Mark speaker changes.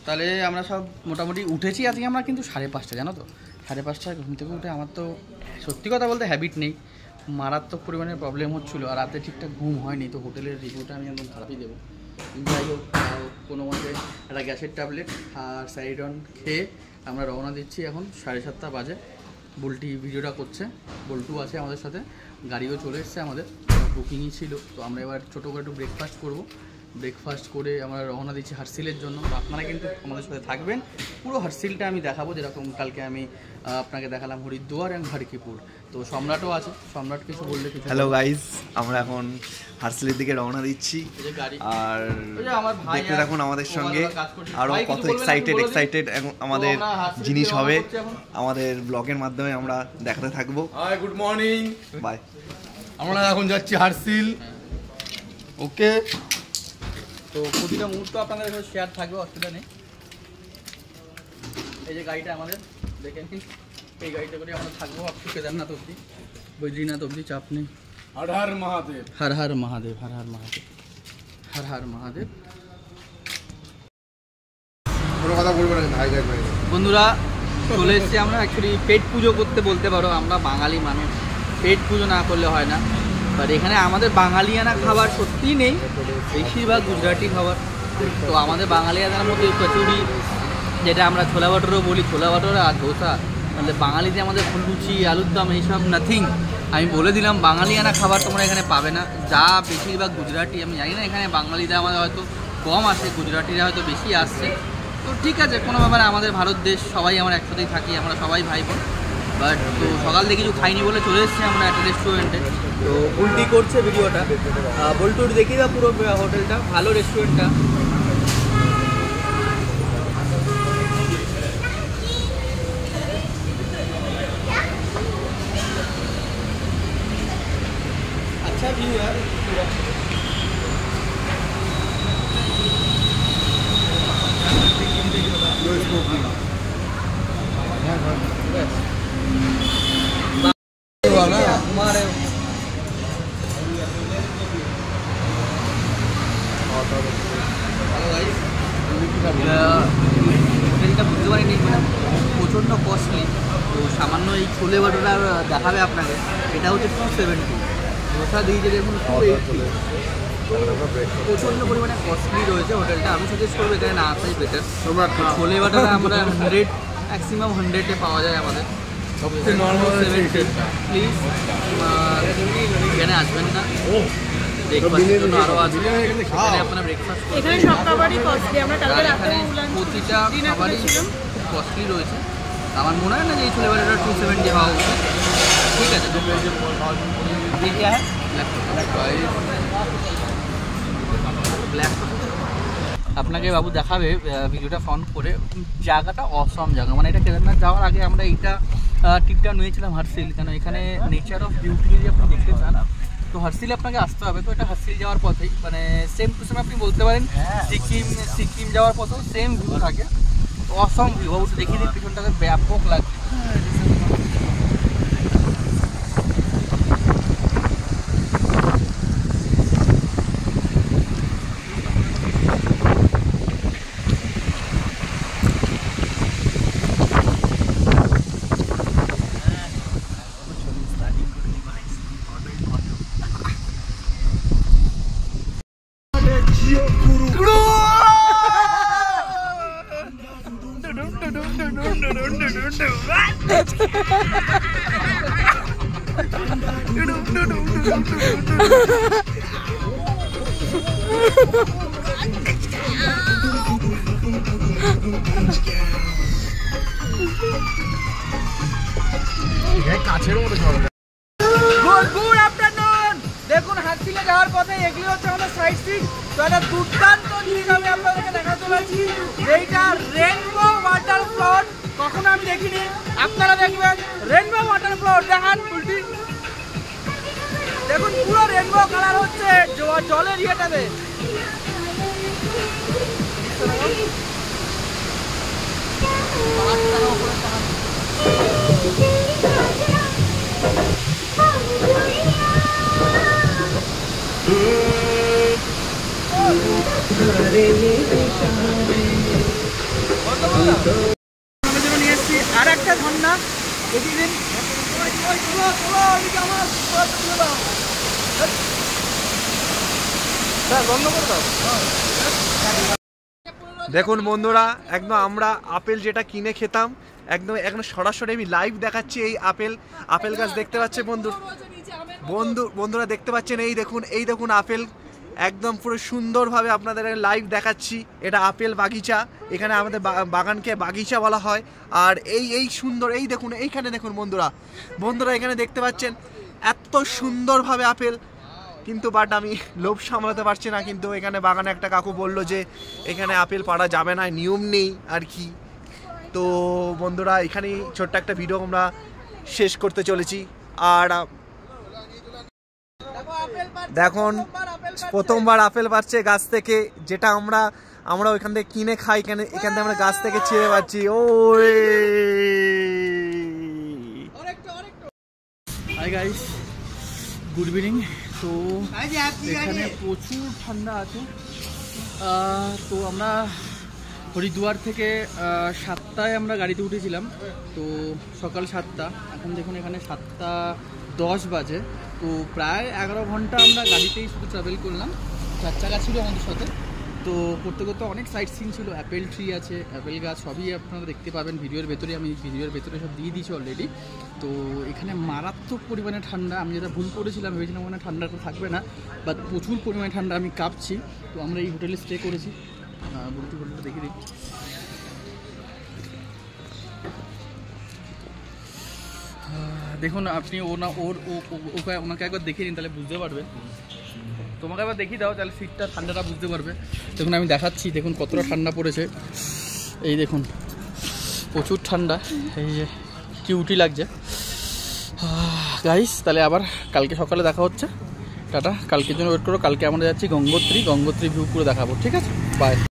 Speaker 1: তাহলে আমরা সব মোটামুটি উঠেছি আজকে আমরা কিন্তু 5:30 জানো তো, 5:30 ঘুম থেকে উঠে আমার তো সত্যি কথা বলতে হ্যাবিট নেই, মারাত্মক পরিমাণে প্রবলেম হচ্ছিলো আর রাতে ঠিকঠাক ঘুম হয়নি, তো হোটেলের রিভিউটা আমি একদম খারাপই দেবো। যাই হোক, কোনো মতে একটা গ্যাসের ট্যাবলেট আর স্যারিডন খেয়ে আমরা রওনা দিচ্ছি। এখন 7:30 বাজে। বুলটি ভিডিওটা করছে, বল্টু আছে আমাদের সাথে, গাড়িও চলে এসছে আমাদের, বুকিংই ছিল। তো আমরা এবার ছোটো করে একটু ব্রেকফাস্ট করবো, ব্রেকফাস্ট করে আমরা রওনা দিচ্ছি হার্সিলের জন্য। আপনারা কিন্তু আমাদের সাথে থাকবেন, পুরো হার্সিলটা আমি দেখাবো, যেরকম কালকে আমি আপনাকে দেখালাম হরিদ্বার এবং হরকিপুর। তো সম্রাটও আছে, সম্রাট কিছু বললে কিছু।
Speaker 2: হ্যালো গাইজ, আমরা এখন হার্সিলের দিকে রওনা দিচ্ছি আর দেখতে থাকুন আমাদের সঙ্গে, আরও কত এক্সাইটেড আমাদের জিনিস হবে আমাদের ব্লগের মাধ্যমে আমরা দেখাতে থাকবো।
Speaker 3: Hi, good morning,
Speaker 2: bye.
Speaker 3: আমরা এখন যাচ্ছি হার্সিল। ওকে,
Speaker 1: তো প্রতিটা মুহূর্ত আপনাদের কাছে শেয়ার থাকবে, অসুবিধা নেই। এই যে গাড়িটা আমাদের দেখে নিন, এই গাড়িটা করে আমরা থাকবো আপ টু কেদারনাথ অবধি, বৈদ্রীনাথ অবধি, চাপ নেই।
Speaker 3: হর হর মহাদেব,
Speaker 1: হর হর মহাদেব, হর হর মহাদেব, হর হর মহাদেব।
Speaker 3: কোনো কথা বলবো না
Speaker 1: বন্ধুরা, চলে এসেছি আমরা অ্যাকচুয়ালি পেট পুজো করতে, বলতে পারো আমরা বাঙালি মানুষ, পেট পুজো না করলে হয় না। বাট এখানে আমাদের বাঙালিয়ানা খাবার সত্যিই নেই, বেশিরভাগ গুজরাটি খাবার। তো আমাদের বাঙালিয়ানার মধ্যে কচুরি, যেটা আমরা ছোলা বাটোরও বলি, ছোলা বাটোর আর ধোসা, আমাদের বাঙালিতে আমাদের লুচি, আলুর দম, এইসব নাথিং। আমি বলে দিলাম বাঙালিয়ানা খাবার তোমরা এখানে পাবে না, যা বেশিরভাগ গুজরাটি। আমি জানি না এখানে বাঙালিরা আমাদের হয়তো কম আসে, গুজরাটিরা হয়তো বেশি আসছে। তো ঠিক আছে, কোনো ব্যাপারে, আমাদের ভারত দেশ, সবাই আমরা একসাথেই থাকি, আমরা সবাই ভাই বোন। বাট তো সকাল থেকে কিছু খাইনি বলে চলে এসেছি আমরা একটা রেস্টুরেন্টে। তো উল্টি করছে ভিডিওটা, বল্টুর দেখি না পুরো হোটেলটা, ভালো রেস্টুরেন্টটা। अच्छा व्यू है पूरा। हमारे হোটেলটা বুঝতে পারিনি, মানে প্রচণ্ড কস্টলি। তো সামান্য এই ছোলে বাটোটা দেখাবে আপনাকে, এটা হচ্ছে 270, ধোসা দিয়েছে দেখুন 280, প্রচণ্ড পরিমাণে কস্টলি রয়েছে হোটেলটা। আমি সাজেস্ট করবো এখানে না আসাই বেটার। ছোলে বাটোটা আমরা 100, ম্যাক্সিমাম 100-এ পাওয়া যায় আমাদের, সবচেয়ে নর্মাল 70। প্লিজ এখানে আসবেন না, ব্রেকফাস্টের জন্য আরও আসবেন, এখানে আপনারা ব্রেকফাস্ট
Speaker 4: এখানে সব খাবারই কস্টলি। আমরা কালকে রাতে
Speaker 1: প্রতিটা খাবারই খুব কস্টলি রয়েছে। আমার মনে হয় না যে এই ছোলে বাটোটা 270 হওয়া উচিত। ঠিক আছে, দেখে হ্যাঁ ব্ল্যাক আপনাকে বাবু দেখাবে ভিডিওটা ফোন করে। জায়গাটা অসম জায়গা, মানে এটা কেদারনাথ যাওয়ার আগে আমরা এইটা ট্রিপটা নিয়েছিলাম হার্সিল, কেন এখানে নেচার অফ বিউটি যদি আপনি দেখতে চান তো হার্সিলে আপনাকে আসতে হবে। তো এটা হার্সিল যাওয়ার পথেই, মানে সেম টু সেম আপনি বলতে পারেন সিকিম যাওয়ার পথেও সেম ভিউ থাকে। অসম ভিউ, বাবু দেখিয়ে দিন পিছনটাকে, ব্যাপক লাগবে। দেখুন হার্সিলে যাওয়ার পথে এগুলি হচ্ছে আমাদের সাইড সিন। তো একটা দুর্দান্ত জিনিস আমি আপনাদেরকে দেখাতে চলেছি, এইটা রেনবো ওয়াটার ফ্লোট। কখনো আমি দেখিনি, আপনারা দেখবেন রেনবো ওয়াটার ফ্লোট। দেখান উল্টি, দেখুন পুরো রেনবো কালার হচ্ছে জলের ইয়েটাতে। দেখিয়ে দিন। বন্ধ করে দাও।
Speaker 2: দেখুন বন্ধুরা, একদম আমরা আপেল যেটা কিনে খেতাম একদম একদম সরাসরি আমি লাইভ দেখাচ্ছি। এই আপেল গাছ দেখতে পাচ্ছে বন্ধুরা দেখতে পাচ্ছেন, এই দেখুন আপেল একদম পুরো সুন্দরভাবে আপনাদের লাইভ দেখাচ্ছি। এটা আপেল বাগিচা, এখানে আমাদের বাগানকে বাগিচা বলা হয়। আর এই সুন্দর দেখুন, এইখানে দেখুন বন্ধুরা এখানে দেখতে পাচ্ছেন এত সুন্দরভাবে আপেল। কিন্তু বাট আমি লোভ সামলাতে পারছি না, কিন্তু এখানে বাগানে একটা কাকু বললো যে এখানে আপেল পাড়া যাবে না, নিয়ম নেই আর কি। তো বন্ধুরা এখানেই ছোট্ট একটা ভিডিও আমরা শেষ করতে চলেছি। আর দেখুন প্রথমবার আপেল পাচ্ছে গাছ থেকে, যেটা আমরা ওইখান থেকে কিনে খাই, এখান থেকে আমরা গাছ থেকে ছিঁড়ে পাচ্ছি। ও
Speaker 1: হাই গাইস, গুড ইভিনিং। তো এখানে প্রচুর ঠান্ডা আছে। তো আমরা হরিদ্বার থেকে 7টায় আমরা গাড়িতে উঠেছিলাম, তো সকাল 7টা, এখন দেখুন এখানে 7:10 বাজে। তো প্রায় 11 ঘন্টা আমরা গাড়িতেই শুধু ট্রাভেল করলাম। 4 চাকা ছিল আমাদের সাথে। তো করতে করতে অনেক সাইট সিন ছিল, অ্যাপেল ট্রি আছে, অ্যাপেল গাছ, সবই আপনারা দেখতে পাবেন ভিডিওর ভেতরে। আমি ভিডিওর ভেতরে সব দিয়ে দিয়েছি অলরেডি। তো এখানে মারাত্মক পরিমাণে ঠান্ডা। আমি যেটা ভুল করেছিলাম, ভেবেছিলাম ওখানে ঠান্ডাটা থাকবে না, বাট প্রচুর পরিমাণে ঠান্ডা, আমি কাঁপছি। তো আমরা এই হোটেলে স্টে করেছি। বলতে হোটেলটা দেখে দিই। দেখুন আপনি ওনাকে একবার দেখিয়ে দিন, তাহলে বুঝতে পারবেন। তোমাকে একবার দেখিয়ে দাও, তাহলে সিটটা ঠান্ডাটা বুঝতে পারবে। দেখুন আমি দেখাচ্ছি, দেখুন কতটা ঠান্ডা পড়েছে। এই দেখুন প্রচুর ঠান্ডা, এই যে কিউটি লাগছে গাইস। তাহলে আবার কালকে সকালে দেখা হচ্ছে। টাটা, কালকের জন্য ওয়েট করো। কালকে আমরা যাচ্ছি গঙ্গোত্রী ভিউ পুরো দেখাবো, ঠিক আছে? বাই।